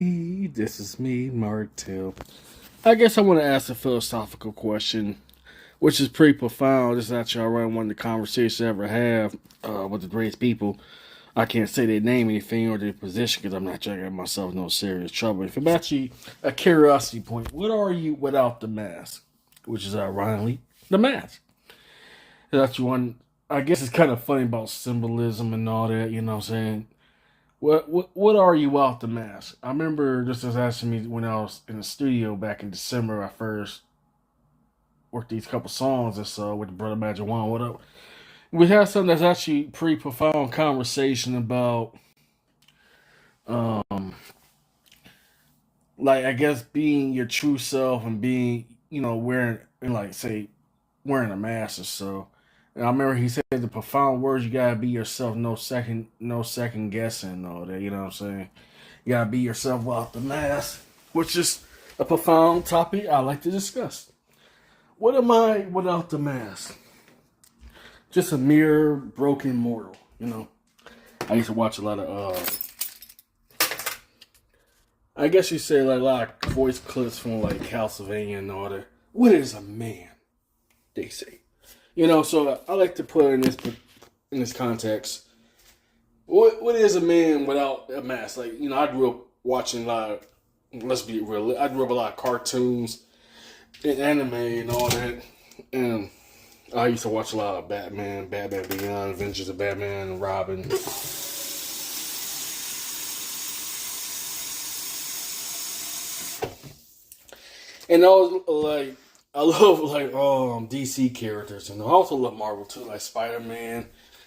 This is me, Martel. I guess I want to ask a philosophical question, which is pretty profound. This is actually around one of the conversations I ever have with the greatest people. I can't say their name, anything, or their position because I'm not trying to get myself in no serious trouble. If I'm actually a curiosity point, what are you without the mask? Which is ironically the mask. That's one. I guess it's kind of funny about symbolism and all that. You know what I'm saying? What are you without the mask? I remember this was asking me when I was in the studio back in December. I first worked these couple songs and so with the brother Magic One. What up? We had something that's actually pretty profound conversation about um like I guess being your true self and being wearing and like say wearing a mask or so. And I remember he said the profound words you gotta be yourself, no second guessing and all that. You know what I'm saying? You gotta be yourself without the mask, which is a profound topic I like to discuss. What am I without the mask? Just a mere broken mortal, you know. I used to watch a lot of, I guess you say like a lot of voice clips from like Castlevania and all that. What is a man? They say, So I like to put it in this context. What is a man without a mask? Like I grew up watching a lot of. Let's be real. I grew up a lot of cartoons and anime and all that, and I used to watch a lot of Batman Beyond, Adventures of Batman and Robin. And I was like, I love like DC characters, and I also love Marvel too, like Spider Man.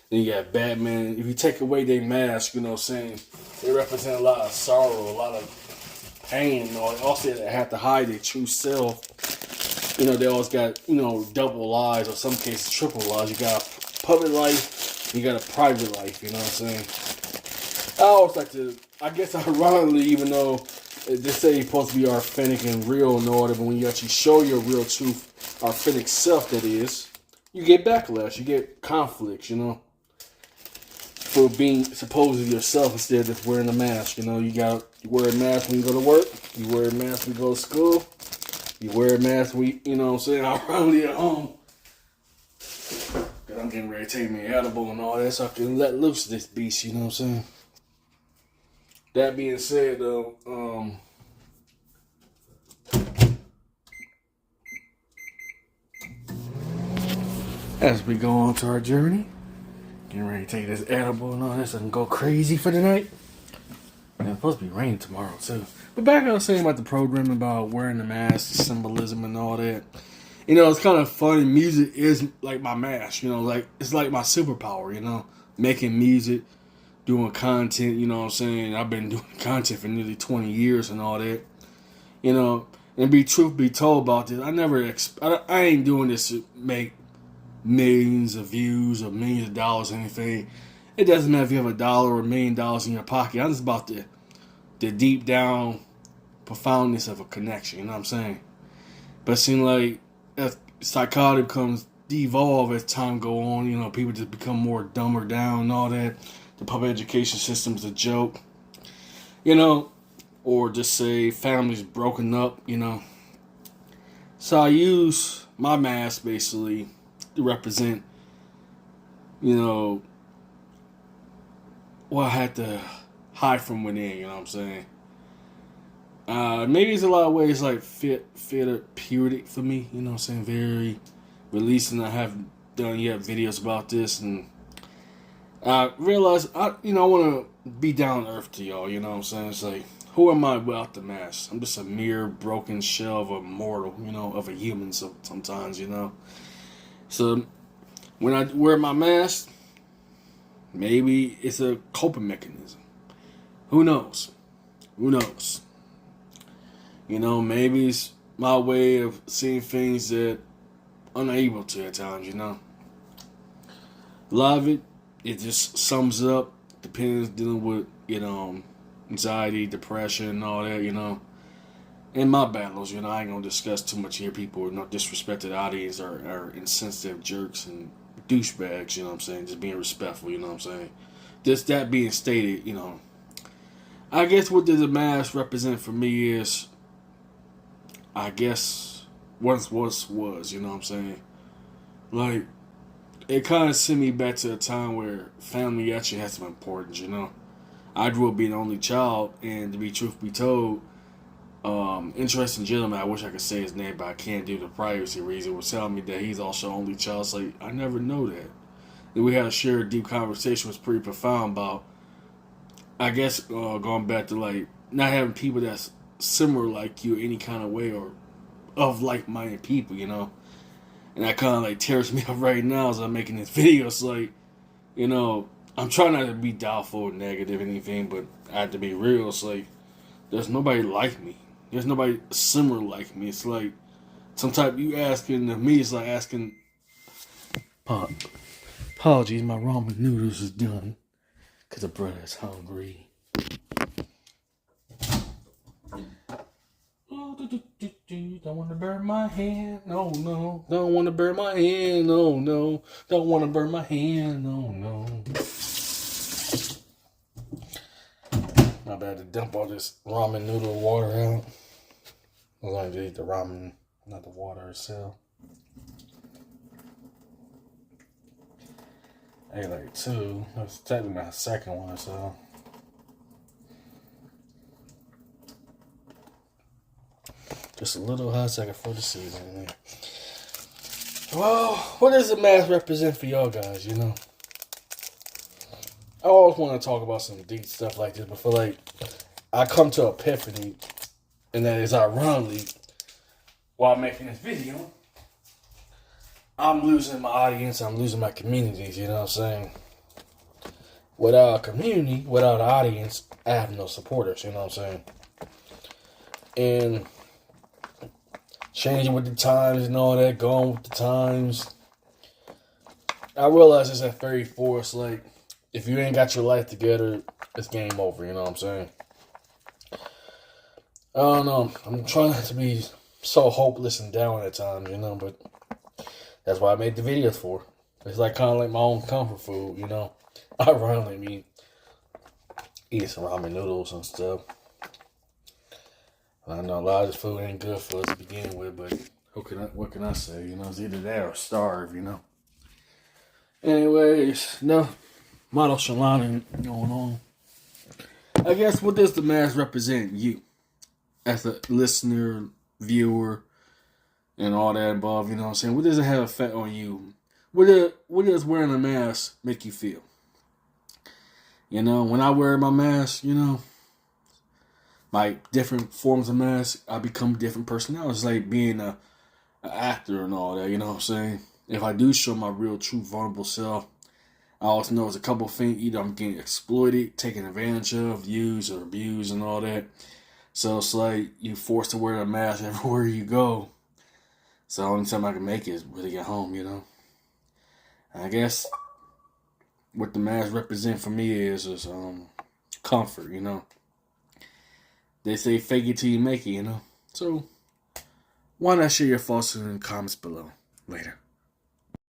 Then you got Batman. If you take away their mask, saying they represent a lot of sorrow, a lot of pain. Or also they have to hide their true self. They always got double lives, or some cases triple lives. You got a public life, you got a private life. You know what I'm saying? I always like to. I guess ironically, even though they say you're supposed to be authentic and real and all that, but when you actually show your real truth, authentic self, that is, you get backlash, you get conflicts. For being supposedly yourself instead of wearing a mask. You wear a mask when you go to work, you wear a mask when you go to school, you wear a mask when you know what I'm saying, ironically at home. Cause I'm getting ready to take me an edible and all that so I can let loose this beast, you know what I'm saying? That being said though, as we go on to our journey, getting ready to take this edible and all this and go crazy for the night. And it's supposed to be raining tomorrow too. But back I was saying about the program about wearing the mask, the symbolism and all that. It's kind of funny. Music is like my mask, like it's like my superpower, making music, doing content, you know what I'm saying? I've been doing content for nearly 20 years and all that. And truth be told about this, I ain't doing this to make millions of views or millions of dollars or anything. It doesn't matter if you have $1 or $1,000,000 in your pocket. I'm just about the deep down profoundness of a connection, you know what I'm saying? But it seems like as psychotic becomes devolve as time go on, people just become more dumber down and all that. The public education system's a joke, or just say families broken up. So I use my mask basically to represent, you know, what I had to hide from within, you know what I'm saying? Maybe it's a lot of ways like therapeutic for me, you know what I'm saying? Very releasing. I have done yet videos about this, and I realized I want to be down to earth to y'all, you know what I'm saying? It's like, who am I without the mask? I'm just a mere broken shell of a mortal, of a human sometimes. So when I wear my mask, maybe it's a coping mechanism. Who knows? Who knows? Maybe it's my way of seeing things that I'm unable to at times. A lot of it just sums up, depends dealing with, anxiety, depression, and all that. In my battles, I ain't gonna discuss too much here. People are not disrespect to the audience are insensitive jerks and douchebags, you know what I'm saying? Just being respectful, you know what I'm saying? Just that being stated, I guess what does the mask represent for me is, I guess, once was, you know what I'm saying? Like, it kind of sent me back to a time where family actually had some importance, you know? I grew up being the only child, and to be truth be told, interesting gentleman, I wish I could say his name, but I can't due to privacy reason, was telling me that he's also only child. It's like, I never know that. And we had a shared deep conversation, was pretty profound about, I guess, going back to like not having people that's similar like you any kind of way or of like-minded people, you know. And that kind of like tears me up right now as I'm making this video. It's like, you know, I'm trying not to be doubtful or negative or anything, but I have to be real. It's like there's nobody like me. There's nobody similar like me. It's like sometimes you asking to me, it's like asking. Apologies, my ramen noodles is done because the brother is hungry. Don't want to burn my hand, no, no. Don't want to burn my hand, no, no. Don't want to burn my hand, no, no. My bad to dump all this ramen noodle water out. I was going to eat the ramen, not the water itself. I ate like two. That's technically my second one, so. Just a little hot second for the season. Well, what does the mask represent for y'all guys, you know? I always want to talk about some deep stuff like this, but feel like I come to epiphany, and that is ironically, while making this video, I'm losing my audience, I'm losing my communities, you know what I'm saying? Without a community, without an audience, I have no supporters, you know what I'm saying? And changing with the times and all that, going with the times. I realize it's at 34, it's like, if you ain't got your life together, it's game over, you know what I'm saying? I don't know, I'm trying not to be so hopeless and down at times, you know, but that's what I made the videos for. It's like kind of like my own comfort food, you know? Ironically, me eating some ramen noodles and stuff. I know a lot of this food ain't good for us to begin with, but what can I say? You know, it's either that or starve, you know. Anyways, no model Shalana going on. I guess what does the mask represent you as a listener, viewer, and all that involved? You know what I'm saying? What does it have effect on you? What does wearing a mask make you feel? You know, when I wear my mask, you know, my different forms of masks, I become different personalities. It's like being an actor and all that, you know what I'm saying? If I do show my real, true, vulnerable self, I also know there's a couple of things. Either I'm getting exploited, taken advantage of, used or abused and all that. So it's like you forced to wear a mask everywhere you go. So the only time I can make it is really get home, you know? I guess what the mask represent for me is comfort, you know? They say fake it till you make it, you know? So, why not share your thoughts in the comments below? Later.